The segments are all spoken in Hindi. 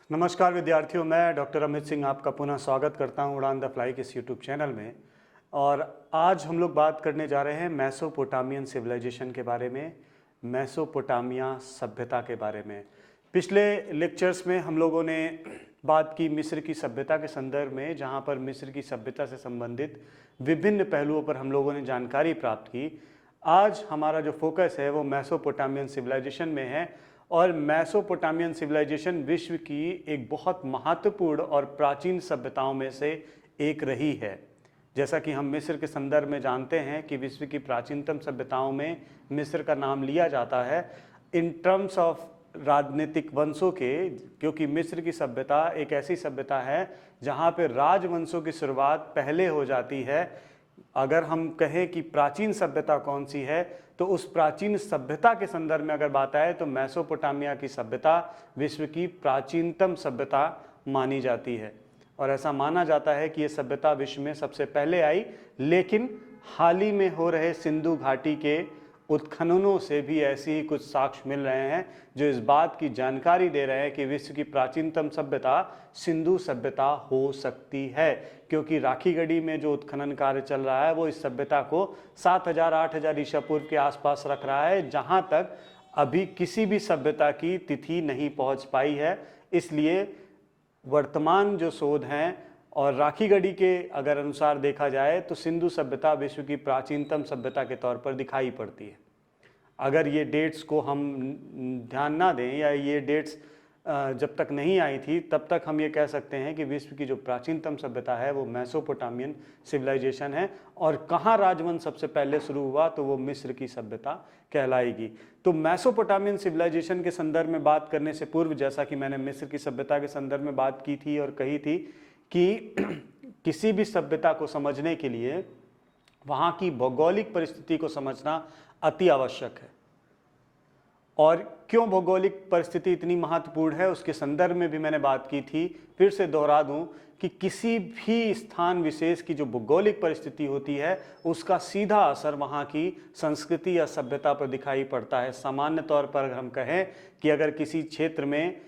नमस्कार विद्यार्थियों, मैं डॉक्टर अमित सिंह आपका पुनः स्वागत करता हूं उड़ान द फ्लाई के इस यूट्यूब चैनल में। और आज हम लोग बात करने जा रहे हैं मेसोपोटामियन सिविलाइजेशन के बारे में, मेसोपोटामिया सभ्यता के बारे में। पिछले लेक्चर्स में हम लोगों ने बात की मिस्र की सभ्यता के संदर्भ में, जहां पर मिस्र की सभ्यता से संबंधित विभिन्न पहलुओं पर हम लोगों ने जानकारी प्राप्त की। आज हमारा जो फोकस है वो मेसोपोटामियन सिविलाइजेशन में है और मेसोपोटामियन सिविलाइजेशन विश्व की एक बहुत महत्वपूर्ण और प्राचीन सभ्यताओं में से एक रही है। जैसा कि हम मिस्र के संदर्भ में जानते हैं कि विश्व की प्राचीनतम सभ्यताओं में मिस्र का नाम लिया जाता है इन टर्म्स ऑफ राजनीतिक वंशों के, क्योंकि मिस्र की सभ्यता एक ऐसी सभ्यता है जहाँ पे राजवंशों की शुरुआत पहले हो जाती है। अगर हम कहें कि प्राचीन सभ्यता कौन सी है, तो उस प्राचीन सभ्यता के संदर्भ में अगर बात आए तो मेसोपोटामिया की सभ्यता विश्व की प्राचीनतम सभ्यता मानी जाती है। और ऐसा माना जाता है कि ये सभ्यता विश्व में सबसे पहले आई, लेकिन हाल ही में हो रहे सिंधु घाटी के उत्खननों से भी ऐसी ही कुछ साक्ष्य मिल रहे हैं जो इस बात की जानकारी दे रहे हैं कि विश्व की प्राचीनतम सभ्यता सिंधु सभ्यता हो सकती है, क्योंकि राखीगढ़ी में जो उत्खनन कार्य चल रहा है वो इस सभ्यता को 7000-8000 ईसा पूर्व के आसपास रख रहा है, जहां तक अभी किसी भी सभ्यता की तिथि नहीं पहुंच पाई है। इसलिए वर्तमान जो शोध हैं और राखीगढ़ी के अगर अनुसार देखा जाए तो सिंधु सभ्यता विश्व की प्राचीनतम सभ्यता के तौर पर दिखाई पड़ती है। अगर ये डेट्स को हम ध्यान ना दें या ये डेट्स जब तक नहीं आई थी तब तक हम ये कह सकते हैं कि विश्व की जो प्राचीनतम सभ्यता है वो मेसोपोटामियन सिविलाइजेशन है। और कहाँ राजवंश सबसे पहले शुरू हुआ तो वो मिस्र की सभ्यता कहलाएगी। तो मेसोपोटामियन सिविलाइजेशन के संदर्भ में बात करने से पूर्व, जैसा कि मैंने मिस्र की सभ्यता के संदर्भ में बात की थी और कही थी कि किसी भी सभ्यता को समझने के लिए वहाँ की भौगोलिक परिस्थिति को समझना अति आवश्यक है। और क्यों भौगोलिक परिस्थिति इतनी महत्वपूर्ण है उसके संदर्भ में भी मैंने बात की थी। फिर से दोहरा दूं कि किसी भी स्थान विशेष की जो भौगोलिक परिस्थिति होती है उसका सीधा असर वहाँ की संस्कृति या सभ्यता पर दिखाई पड़ता है। सामान्य तौर पर अगर हम कहें कि अगर किसी क्षेत्र में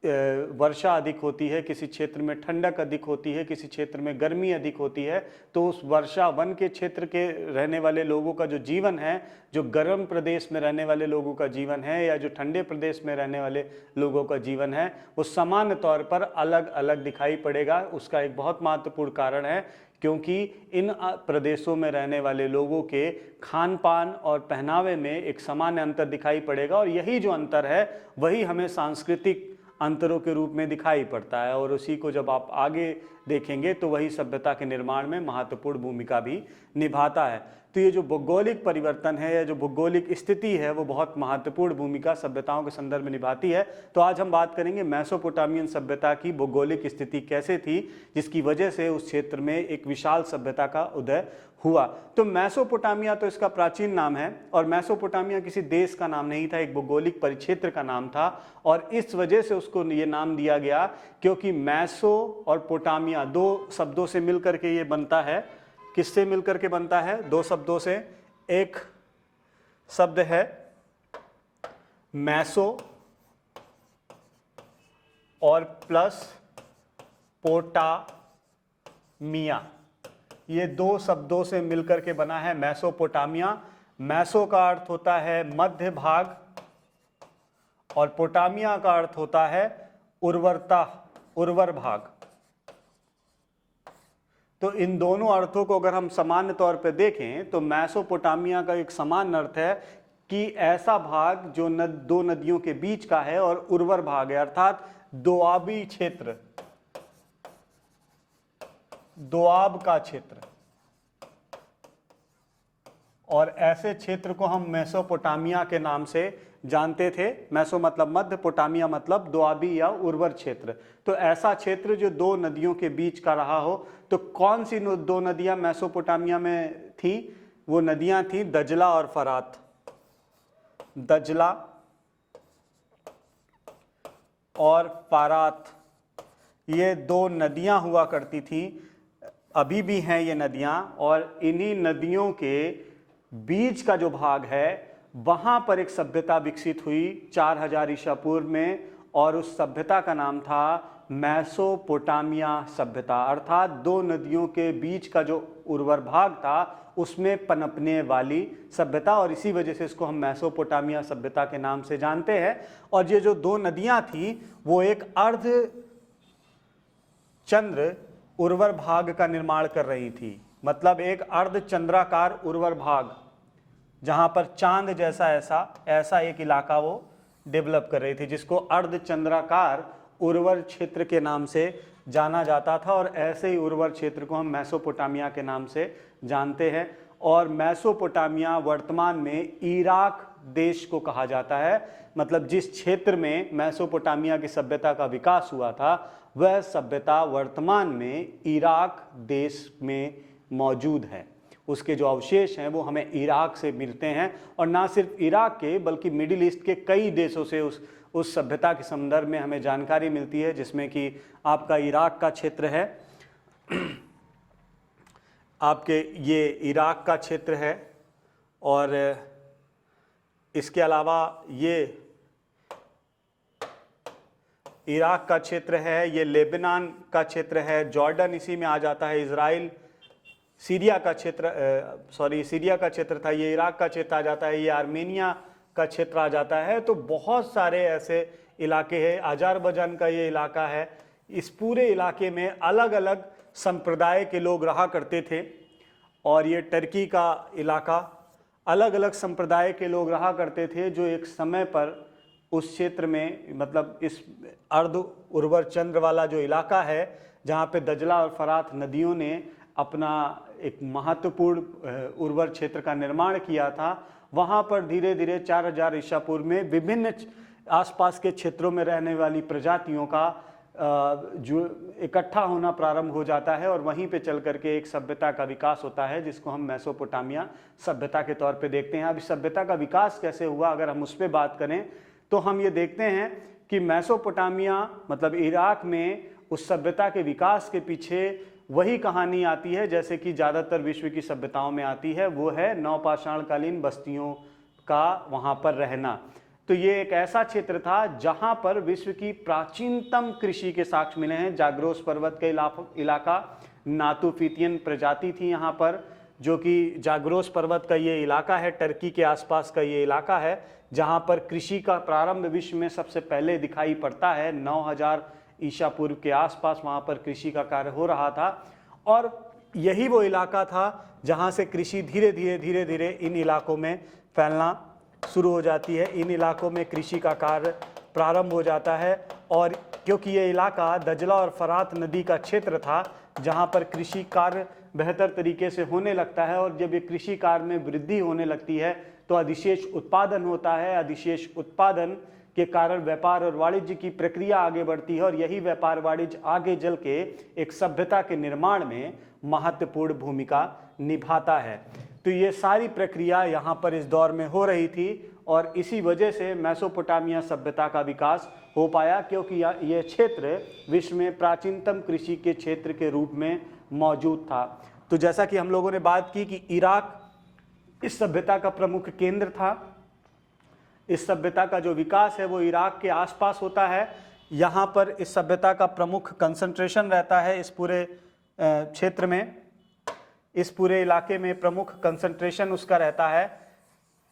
वर्षा अधिक होती है, किसी क्षेत्र में ठंडक अधिक होती है, किसी क्षेत्र में गर्मी अधिक होती है, तो उस वर्षा वन के क्षेत्र के रहने वाले लोगों का जो जीवन है, जो गर्म प्रदेश में रहने वाले लोगों का जीवन है या जो ठंडे प्रदेश में रहने वाले लोगों का जीवन है, वो सामान्य तौर पर अलग अलग दिखाई पड़ेगा। उसका एक बहुत महत्वपूर्ण कारण है क्योंकि इन प्रदेशों में रहने वाले लोगों के खान पान और पहनावे में एक सामान्य अंतर दिखाई पड़ेगा और यही जो अंतर है वही हमें सांस्कृतिक अंतरों के रूप में दिखाई पड़ता है। और उसी को जब आप आगे देखेंगे तो वही सभ्यता के निर्माण में महत्वपूर्ण भूमिका भी निभाता है। तो ये जो भौगोलिक परिवर्तन है या जो भौगोलिक स्थिति है वो बहुत महत्वपूर्ण भूमिका सभ्यताओं के संदर्भ में निभाती है। तो आज हम बात करेंगे मेसोपोटामियन सभ्यता की भौगोलिक स्थिति कैसे थी जिसकी वजह से उस क्षेत्र में एक विशाल सभ्यता का उदय हुआ। तो मेसोपोटामिया तो इसका प्राचीन नाम है और मेसोपोटामिया किसी देश का नाम नहीं था, एक भौगोलिक परिक्षेत्र का नाम था। और इस वजह से उसको ये नाम दिया गया क्योंकि मेसो और पोटामिया दो शब्दों से मिलकर के ये बनता है। किससे मिलकर के बनता है? दो शब्दों से। एक शब्द है मेसो और प्लस पोटामिया, ये दो शब्दों से मिलकर के बना है मेसोपोटामिया। मेसो का अर्थ होता है मध्य भाग और पोटामिया का अर्थ होता है उर्वरता, उर्वर भाग। तो इन दोनों अर्थों को अगर हम सामान्य तौर पर देखें तो मेसोपोटामिया का एक सामान्य अर्थ है कि ऐसा भाग जो दो नदियों के बीच का है और उर्वर भाग है, अर्थात दोआबी क्षेत्र, दोआब का क्षेत्र। और ऐसे क्षेत्र को हम मेसोपोटामिया के नाम से जानते थे। मेसो मतलब मध्य, पोटामिया मतलब दोआबी या उर्वर क्षेत्र। तो ऐसा क्षेत्र जो दो नदियों के बीच का रहा हो। तो कौन सी दो नदियां मेसोपोटामिया में थी? वो नदियां थी दजला और फरात। दजला और फरात ये दो नदियां हुआ करती थी, अभी भी हैं ये नदियां। और इन्हीं नदियों के बीच का जो भाग है वहां पर एक सभ्यता विकसित हुई 4000 ईसा पूर्व में और उस सभ्यता का नाम था मेसोपोटामिया सभ्यता, अर्थात दो नदियों के बीच का जो उर्वर भाग था उसमें पनपने वाली सभ्यता, और इसी वजह से इसको हम मेसोपोटामिया सभ्यता के नाम से जानते हैं। और ये जो दो नदियां थी वो एक अर्ध चंद्र उर्वर भाग का निर्माण कर रही थी, मतलब एक अर्ध चंद्राकार उर्वर भाग जहां पर चांद जैसा ऐसा एक इलाका वो डेवलप कर रही थी, जिसको अर्ध चंद्राकार उर्वर क्षेत्र के नाम से जाना जाता था। और ऐसे ही उर्वर क्षेत्र को हम मेसोपोटामिया के नाम से जानते हैं। और मेसोपोटामिया वर्तमान में इराक देश को कहा जाता है, मतलब जिस क्षेत्र में मेसोपोटामिया की सभ्यता का विकास हुआ था वह सभ्यता वर्तमान में इराक देश में मौजूद है। उसके जो अवशेष हैं वो हमें इराक से मिलते हैं, और ना सिर्फ इराक के बल्कि मिडिल ईस्ट के कई देशों से उस सभ्यता के संदर्भ में हमें जानकारी मिलती है, जिसमें कि आपका इराक का क्षेत्र है, आपके ये इराक का क्षेत्र है, और इसके अलावा ये इराक का क्षेत्र है, ये लेबनान का क्षेत्र है, जॉर्डन इसी में आ जाता है, इजराइल, सीरिया का क्षेत्र सीरिया का क्षेत्र था, ये इराक का क्षेत्र आ जाता है, ये आर्मेनिया का क्षेत्र आ जाता है। तो बहुत सारे ऐसे इलाके हैं, अजरबैजान का ये इलाका है। इस पूरे इलाके में अलग अलग संप्रदाय के लोग रहा करते थे, और ये टर्की का इलाका, अलग अलग संप्रदाय के लोग रहा करते थे जो एक समय पर उस क्षेत्र में, मतलब इस अर्ध उर्वर चंद्र वाला जो इलाका है जहाँ पे दजला और फरात नदियों ने अपना एक महत्वपूर्ण उर्वर क्षेत्र का निर्माण किया था, वहाँ पर धीरे धीरे 4000 ईसा पूर्व में विभिन्न आसपास के क्षेत्रों में रहने वाली प्रजातियों का जो इकट्ठा होना प्रारंभ हो जाता है, और वहीं पे चल करके एक सभ्यता का विकास होता है जिसको हम मेसोपोटामिया सभ्यता के तौर पे देखते हैं। अब इस सभ्यता का विकास कैसे हुआ, अगर हम उस पर बात करें तो हम ये देखते हैं कि मेसोपोटामिया मतलब इराक में उस सभ्यता के विकास के पीछे वही कहानी आती है जैसे कि ज़्यादातर विश्व की सभ्यताओं में आती है, वो है नवपाषाणकालीन बस्तियों का वहाँ पर रहना। तो ये एक ऐसा क्षेत्र था जहाँ पर विश्व की प्राचीनतम कृषि के साक्ष्य मिले हैं। जाग्रोस पर्वत का इलाका, नातुफितियन प्रजाति थी यहाँ पर, जो कि जाग्रोस पर्वत का ये इलाका है, टर्की के आसपास का ये इलाका है जहाँ पर कृषि का प्रारंभ विश्व में सबसे पहले दिखाई पड़ता है। 9000 ईसा पूर्व के आसपास वहाँ पर कृषि का कार्य हो रहा था, और यही वो इलाका था जहाँ से कृषि धीरे धीरे इन इलाकों में फैलना शुरू हो जाती है। इन इलाकों में कृषि का कार्य प्रारंभ हो जाता है, और क्योंकि ये इलाका दजला और फरात नदी का क्षेत्र था जहाँ पर कृषि कार्य बेहतर तरीके से होने लगता है, और जब ये कृषि कार्य में वृद्धि होने लगती है तो अधिशेष उत्पादन होता है। अधिशेष उत्पादन के कारण व्यापार और वाणिज्य की प्रक्रिया आगे बढ़ती है, और यही व्यापार वाणिज्य आगे चल के एक सभ्यता के निर्माण में महत्वपूर्ण भूमिका निभाता है। तो ये सारी प्रक्रिया यहाँ पर इस दौर में हो रही थी, और इसी वजह से मेसोपोटामिया सभ्यता का विकास हो पाया, क्योंकि यह क्षेत्र विश्व में प्राचीनतम कृषि के क्षेत्र के रूप में मौजूद था। तो जैसा कि हम लोगों ने बात की कि इराक इस सभ्यता का प्रमुख केंद्र था। इस सभ्यता का जो विकास है वो इराक के आसपास होता है। यहाँ पर इस सभ्यता का प्रमुख कंसंट्रेशन रहता है इस पूरे क्षेत्र में, इस पूरे इलाके में प्रमुख कंसंट्रेशन उसका रहता है,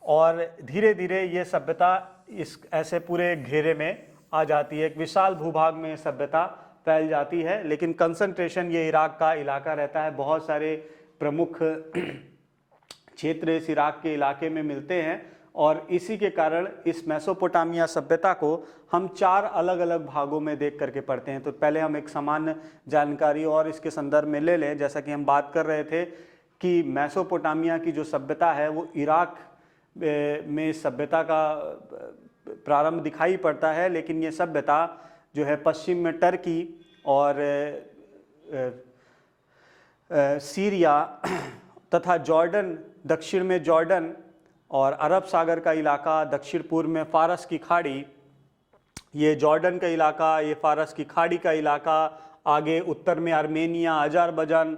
और धीरे धीरे ये सभ्यता इस ऐसे पूरे घेरे में आ जाती है। एक विशाल भूभाग में सभ्यता फैल जाती है, लेकिन कंसंट्रेशन ये इराक का इलाका रहता है। बहुत सारे प्रमुख क्षेत्र इस इराक के इलाके में मिलते हैं, और इसी के कारण इस मेसोपोटामिया सभ्यता को हम 4 अलग अलग भागों में देख करके पढ़ते हैं। तो पहले हम एक सामान्य जानकारी और इसके संदर्भ में ले लें। जैसा कि हम बात कर रहे थे कि मेसोपोटामिया की जो सभ्यता है वो इराक में सभ्यता का प्रारंभ दिखाई पड़ता है, लेकिन ये सभ्यता जो है पश्चिम में टर्की और सीरिया तथा जॉर्डन, दक्षिण में जॉर्डन और अरब सागर का इलाका, दक्षिण पूर्व में फारस की खाड़ी, ये जॉर्डन का इलाका, ये फारस की खाड़ी का इलाका, आगे उत्तर में आर्मेनिया, अजरबैजान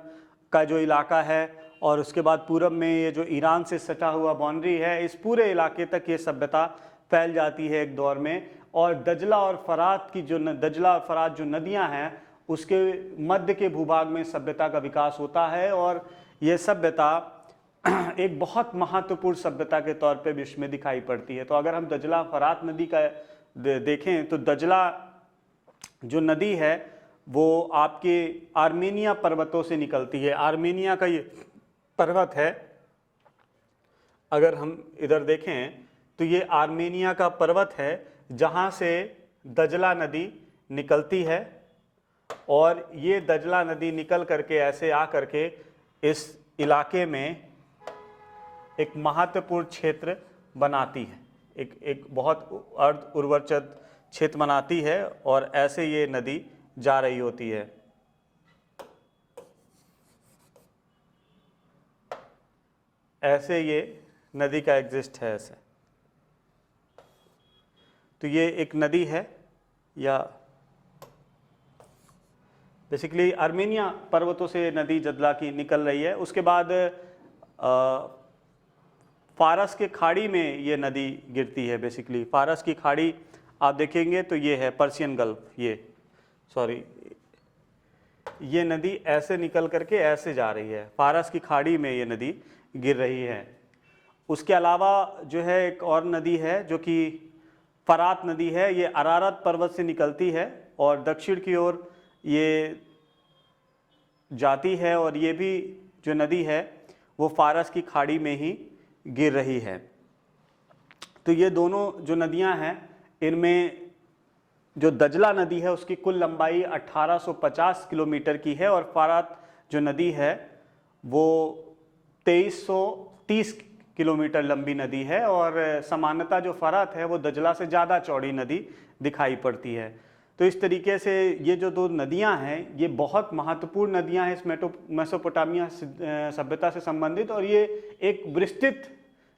का जो इलाका है, और उसके बाद पूरब में ये जो ईरान से सटा हुआ बाउंड्री है, इस पूरे इलाके तक ये सभ्यता फैल जाती है एक दौर में, और दजला और फरात की जो दजला और फरात जो नदियां हैं उसके मध्य के भूभाग में सभ्यता का विकास होता है, और ये सभ्यता एक बहुत महत्वपूर्ण सभ्यता के तौर पे विश्व में दिखाई पड़ती है। तो अगर हम दजला फरात नदी का देखें तो दजला जो नदी है वो आपके आर्मेनिया पर्वतों से निकलती है। आर्मेनिया का ये पर्वत है, अगर हम इधर देखें तो ये आर्मेनिया का पर्वत है जहाँ से दजला नदी निकलती है, और ये दजला नदी निकल करके ऐसे आ करके इस इलाके में एक महत्वपूर्ण क्षेत्र बनाती है, एक बहुत अर्ध उर्वरचद क्षेत्र बनाती है, और ऐसे ये नदी जा रही होती है। ऐसे ये नदी का एग्जिस्ट है ऐसे। तो ये एक नदी है, या बेसिकली आर्मेनिया पर्वतों से नदी दजला की निकल रही है। उसके बाद फारस के खाड़ी में ये नदी गिरती है। बेसिकली फारस की खाड़ी आप देखेंगे तो ये है पर्शियन गल्फ, ये नदी ऐसे निकल करके ऐसे जा रही है, फारस की खाड़ी में ये नदी गिर रही है। उसके अलावा जो है एक और नदी है जो कि फरात नदी है, ये अरारत पर्वत से निकलती है और दक्षिण की ओर ये जाती है, और ये भी जो नदी है वो फारस की खाड़ी में ही गिर रही है। तो ये दोनों जो नदियां हैं इनमें जो दजला नदी है उसकी कुल लंबाई 1850 किलोमीटर की है, और फरात जो नदी है वो 2330 किलोमीटर लंबी नदी है, और सामान्यतः जो फरात है वो दजला से ज़्यादा चौड़ी नदी दिखाई पड़ती है। तो इस तरीके से ये जो दो नदियां हैं ये बहुत महत्वपूर्ण नदियां हैं इस मेसोपोटामिया सभ्यता से संबंधित, और ये एक विस्तृत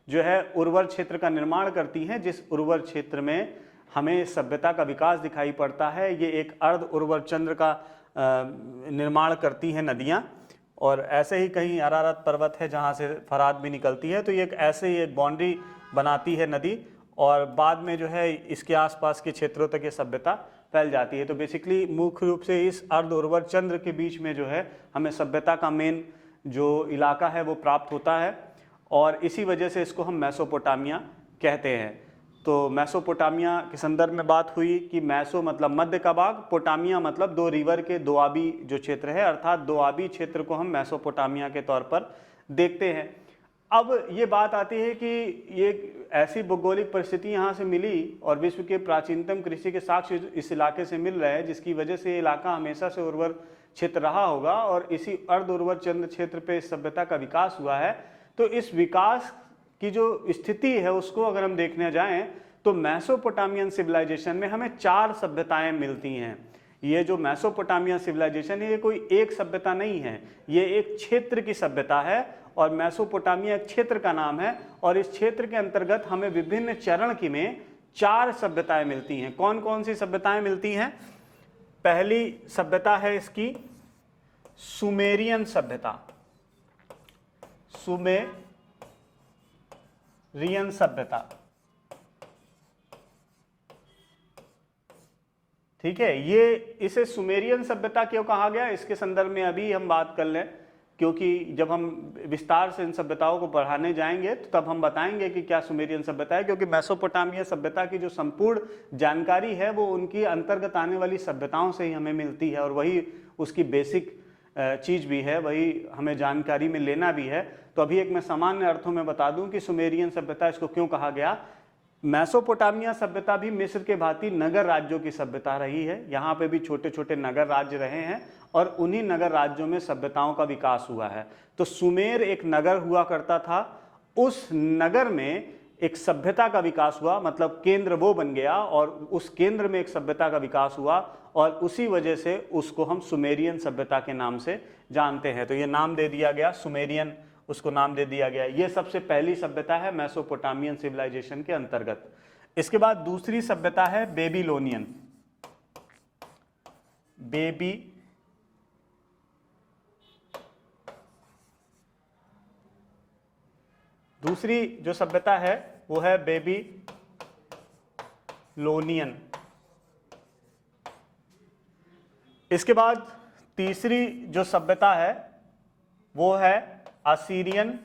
जो है उर्वर क्षेत्र का निर्माण करती हैं, जिस उर्वर क्षेत्र में हमें सभ्यता का विकास दिखाई पड़ता है। ये एक अर्ध उर्वर चंद्र का निर्माण करती हैं नदियां, और ऐसे ही कहीं अरारत पर्वत है जहाँ से फरात भी निकलती है। तो ये ऐसे ही एक बाउंड्री बनाती है नदी, और बाद में जो है इसके आसपास के क्षेत्रों तक ये सभ्यता फैल जाती है। तो बेसिकली मुख्य रूप से इस अर्ध उर्वर चंद्र के बीच में जो है हमें सभ्यता का मेन जो इलाका है वो प्राप्त होता है, और इसी वजह से इसको हम मेसोपोटामिया कहते हैं। तो मेसोपोटामिया के संदर्भ में बात हुई कि मेसो मतलब मध्य का भाग, पोटामिया मतलब दो रिवर के दोआबी जो क्षेत्र है, अर्थात दोआबी क्षेत्र को हम मेसोपोटामिया के तौर पर देखते हैं। अब ये बात आती है कि ये ऐसी भौगोलिक परिस्थिति यहाँ से मिली और विश्व के प्राचीनतम कृषि के साक्ष्य इस इलाके से मिल रहे हैं, जिसकी वजह से ये इलाका हमेशा से उर्वर क्षेत्र रहा होगा, और इसी अर्ध उर्वर चंद्र क्षेत्र पे इस सभ्यता का विकास हुआ है। तो इस विकास की जो स्थिति है उसको अगर हम देखने जाएं तो मेसोपोटामियन सिविलाइजेशन में हमें 4 सभ्यताएं मिलती हैं। ये जो मेसोपोटामियन सिविलाइजेशन है ये कोई एक सभ्यता नहीं है, ये एक क्षेत्र की सभ्यता है, और मेसोपोटामिया एक क्षेत्र का नाम है, और इस क्षेत्र के अंतर्गत हमें विभिन्न चरण की में 4 सभ्यताएं मिलती हैं। कौन कौन सी सभ्यताएं मिलती हैं? पहली सभ्यता है इसकी सुमेरियन सभ्यता, सुमेरियन सभ्यता, ठीक है। ये इसे सुमेरियन सभ्यता क्यों कहा गया इसके संदर्भ में अभी हम बात कर लें, क्योंकि जब हम विस्तार से इन सभ्यताओं को बढ़ाने जाएंगे तो तब हम बताएंगे कि क्या सुमेरियन सभ्यता है, क्योंकि मेसोपोटामिया सभ्यता की जो संपूर्ण जानकारी है वो उनकी अंतर्गत आने वाली सभ्यताओं से ही हमें मिलती है, और वही उसकी बेसिक चीज़ भी है, वही हमें जानकारी में लेना भी है। तो अभी एक मैं सामान्य अर्थों में बता दूं कि सुमेरियन सभ्यता इसको क्यों कहा गया। मेसोपोटामिया सभ्यता भी मिस्र के भांति नगर राज्यों की सभ्यता रही है, यहाँ पे भी छोटे छोटे नगर राज्य रहे हैं, और उन्हीं नगर राज्यों में सभ्यताओं का विकास हुआ है। तो सुमेर एक नगर हुआ करता था, उस नगर में एक सभ्यता का विकास हुआ, मतलब केंद्र वो बन गया, और उस केंद्र में एक सभ्यता का विकास हुआ, और उसी वजह से उसको हम सुमेरियन सभ्यता के नाम से जानते हैं। तो ये नाम दे दिया गया सुमेरियन, उसको नाम दे दिया गया। ये सबसे पहली सभ्यता है मेसोपोटामियन सिविलाइजेशन के अंतर्गत। इसके बाद दूसरी सभ्यता है बेबीलोनियन। दूसरी जो सभ्यता है वो है बेबीलोनियन लोनियन। इसके बाद तीसरी जो सभ्यता है वो है असीरियन।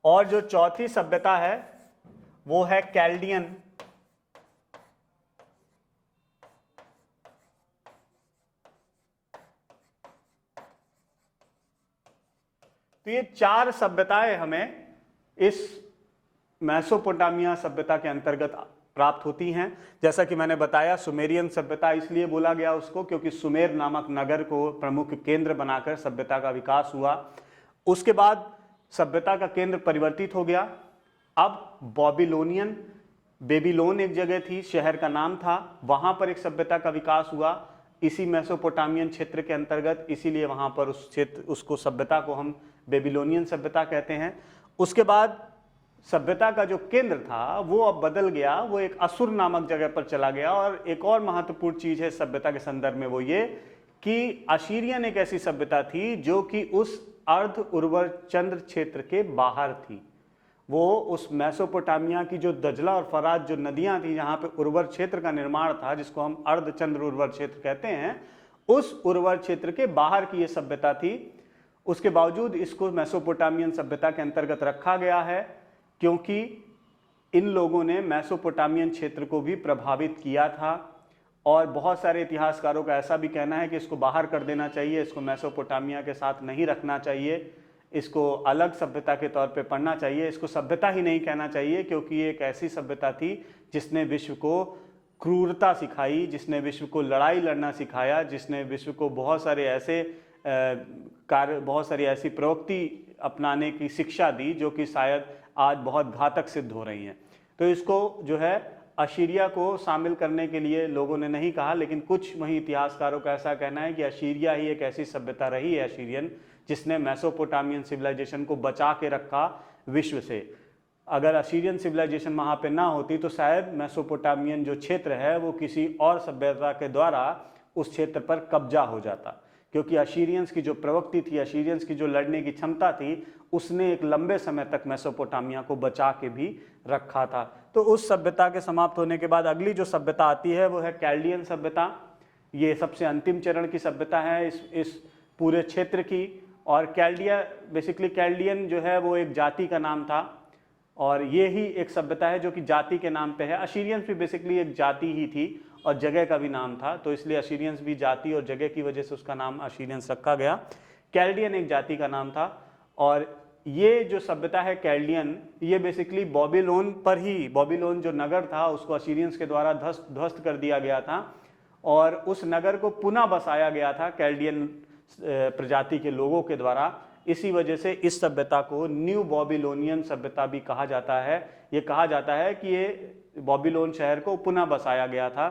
और जो चौथी सभ्यता है वो है कैल्डियन। तो ये चार सभ्यताएं हमें इस मेसोपोटामिया सभ्यता के अंतर्गत प्राप्त होती हैं। जैसा कि मैंने बताया, सुमेरियन सभ्यता इसलिए बोला गया उसको क्योंकि सुमेर नामक नगर को प्रमुख केंद्र बनाकर सभ्यता का विकास हुआ। उसके बाद सभ्यता का केंद्र परिवर्तित हो गया। अब बॉबिलोनियन, बेबीलोन एक जगह थी, शहर का नाम था, वहां पर एक सभ्यता का विकास हुआ इसी मेसोपोटामियन क्षेत्र के अंतर्गत, इसीलिए वहां पर उस क्षेत्र, उसको सभ्यता को हम बेबीलोनियन सभ्यता कहते हैं। उसके बाद सभ्यता का जो केंद्र था वो अब बदल गया, वो एक असुर नामक जगह पर चला गया। और एक और महत्वपूर्ण चीज है सभ्यता के संदर्भ में, वो ये कि अशीरियन एक ऐसी सभ्यता थी जो कि उस अर्ध उर्वर चंद्र क्षेत्र के बाहर थी। वो उस मेसोपोटामिया की जो दजला और फरात जो नदियां थी जहां पे उर्वर क्षेत्र का निर्माण था, जिसको हम अर्ध चंद्र उर्वर क्षेत्र कहते हैं, उस उर्वर क्षेत्र के बाहर की ये सभ्यता थी। उसके बावजूद इसको मेसोपोटामियन सभ्यता के अंतर्गत रखा गया है क्योंकि इन लोगों ने मेसोपोटामियन क्षेत्र को भी प्रभावित किया था। और बहुत सारे इतिहासकारों का ऐसा भी कहना है कि इसको बाहर कर देना चाहिए, इसको मेसोपोटामिया के साथ नहीं रखना चाहिए, इसको अलग सभ्यता के तौर पे पढ़ना चाहिए, इसको सभ्यता ही नहीं कहना चाहिए क्योंकि ये एक ऐसी सभ्यता थी जिसने विश्व को क्रूरता सिखाई, जिसने विश्व को लड़ाई लड़ना सिखाया, जिसने विश्व को बहुत सारे ऐसे बहुत सारी ऐसी प्रवृत्ति अपनाने की शिक्षा दी जो कि शायद आज बहुत घातक सिद्ध हो रही हैं। तो इसको जो है अशीरिया को शामिल करने के लिए लोगों ने नहीं कहा, लेकिन कुछ वहीं इतिहासकारों का ऐसा कहना है कि अशीरिया ही एक ऐसी सभ्यता रही है, अशीरियन, जिसने मेसोपोटामियन सिविलाइजेशन को बचा के रखा विश्व से। अगर अशीरियन सिविलाइजेशन वहाँ पे ना होती तो शायद मेसोपोटामियन जो क्षेत्र है वो किसी और सभ्यता के द्वारा उस क्षेत्र पर कब्जा हो जाता, क्योंकि अशीरियंस की जो प्रवृत्ति थी, अशीरियंस की जो लड़ने की क्षमता थी, उसने एक लंबे समय तक मेसोपोटामिया को बचा के भी रखा था। तो उस सभ्यता के समाप्त होने के बाद अगली जो सभ्यता आती है वो है कैल्डियन सभ्यता। ये सबसे अंतिम चरण की सभ्यता है इस पूरे क्षेत्र की। और बेसिकली कैल्डियन जो है वो एक जाति का नाम था और ये ही एक सभ्यता है जो कि जाति के नाम पे है। अशीरियंस भी बेसिकली एक जाति ही थी और जगह का भी नाम था, तो इसलिए अशीरियंस भी जाति और जगह की वजह से उसका नाम अशीरियंस रखा गया। कैल्डियन एक जाति का नाम था और ये जो सभ्यता है कैल्डियन, ये बेसिकली बॉबिलोन पर ही, बॉबिलोन जो नगर था उसको अशीरियंस के द्वारा ध्वस्त कर दिया गया था और उस नगर को पुनः बसाया गया था कैल्डियन प्रजाति के लोगों के द्वारा। इसी वजह से इस सभ्यता को न्यू बॉबिलोनियन सभ्यता भी कहा जाता है। ये कहा जाता है कि ये बॉबिलोन शहर को पुनः बसाया गया था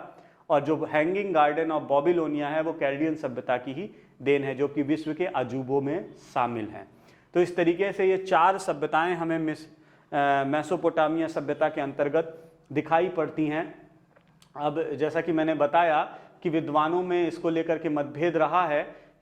और जो हैंगिंग गार्डन ऑफ बॉबिलोनिया है वो कैल्डियन सभ्यता की ही देन है, जो कि विश्व के अजूबों में शामिल हैं। तो इस तरीके से ये चार सभ्यताएं हमें मेसोपोटामिया सभ्यता के अंतर्गत दिखाई पड़ती हैं। अब जैसा कि मैंने बताया कि विद्वानों में इसको लेकर के मतभेद रहा है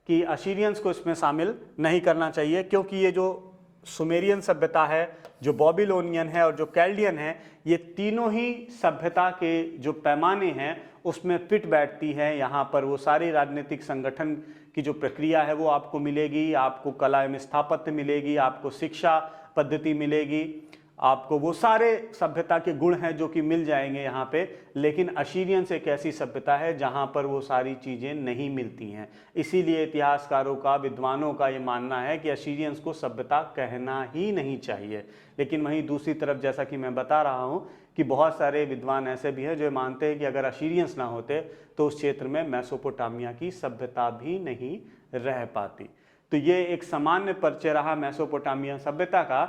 कि अशीरियंस को इसमें शामिल नहीं करना चाहिए, क्योंकि ये जो सुमेरियन सभ्यता है, जो बॉबिलोनियन है और जो कैल्डियन है, ये तीनों ही सभ्यता के जो पैमाने हैं उसमें फिट बैठती है। यहाँ पर वो सारी राजनीतिक संगठन की जो प्रक्रिया है वो आपको मिलेगी, आपको कला एवं स्थापत्य मिलेगी, आपको शिक्षा पद्धति मिलेगी, आपको वो सारे सभ्यता के गुण हैं जो कि मिल जाएंगे यहाँ पे। लेकिन अशीरियंस एक ऐसी सभ्यता है जहाँ पर वो सारी चीज़ें नहीं मिलती हैं। इसीलिए इतिहासकारों का, विद्वानों का ये मानना है कि अशीरियंस को सभ्यता कहना ही नहीं चाहिए। लेकिन वहीं दूसरी तरफ जैसा कि मैं बता रहा हूँ कि बहुत सारे विद्वान ऐसे भी हैं जो मानते हैं कि अगर अशीरियंस ना होते तो उस क्षेत्र में मेसोपोटामिया की सभ्यता भी नहीं रह पाती। तो ये एक सामान्य परिचय रहा मेसोपोटामिया सभ्यता का।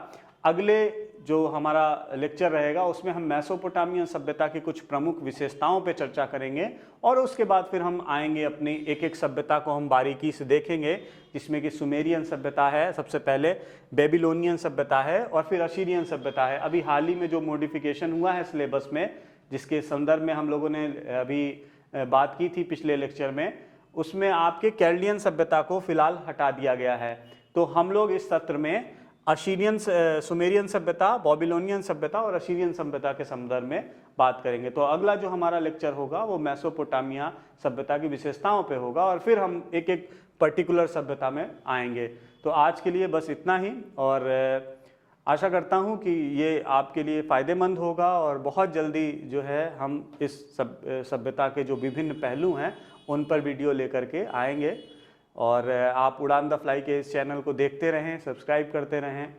अगले जो हमारा लेक्चर रहेगा उसमें हम मेसोपोटामियन सभ्यता की कुछ प्रमुख विशेषताओं पे चर्चा करेंगे और उसके बाद फिर हम आएंगे अपनी एक एक सभ्यता को हम बारीकी से देखेंगे, जिसमें कि सुमेरियन सभ्यता है सबसे पहले, बेबीलोनियन सभ्यता है और फिर अशीरियन सभ्यता है। अभी हाल ही में जो मॉडिफिकेशन हुआ है सिलेबस में, जिसके संदर्भ में हम लोगों ने अभी बात की थी पिछले लेक्चर में, उसमें आपके कैल्डियन सभ्यता को फिलहाल हटा दिया गया है। तो हम लोग इस सत्र में अशीरियन सुमेरियन सभ्यता, बॉबिलोनियन सभ्यता और अशीरियन सभ्यता के संदर्भ में बात करेंगे। तो अगला जो हमारा लेक्चर होगा वो मेसोपोटामिया सभ्यता की विशेषताओं पे होगा और फिर हम एक एक पर्टिकुलर सभ्यता में आएंगे। तो आज के लिए बस इतना ही, और आशा करता हूँ कि ये आपके लिए फ़ायदेमंद होगा और बहुत जल्दी जो है हम इस सभ्यता के जो विभिन्न पहलू हैं उन पर वीडियो लेकर के आएंगे। और आप उड़ान द फ्लाई के इस चैनल को देखते रहें, सब्सक्राइब करते रहें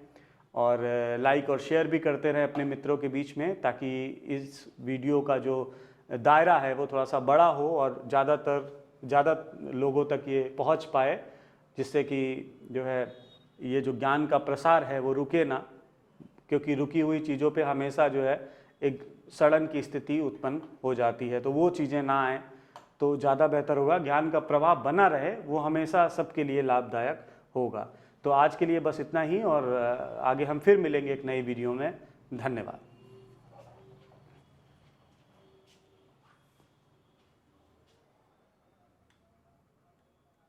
और लाइक और शेयर भी करते रहें अपने मित्रों के बीच में, ताकि इस वीडियो का जो दायरा है वो थोड़ा सा बड़ा हो और ज़्यादा लोगों तक ये पहुंच पाए, जिससे कि जो है ये जो ज्ञान का प्रसार है वो रुके ना, क्योंकि रुकी हुई चीज़ों पे हमेशा जो है एक सड़न की स्थिति उत्पन्न हो जाती है। तो वो चीज़ें ना आए तो ज़्यादा बेहतर होगा, ज्ञान का प्रवाह बना रहे, वो हमेशा सबके लिए लाभदायक होगा। तो आज के लिए बस इतना ही, और आगे हम फिर मिलेंगे एक नई वीडियो में। धन्यवाद।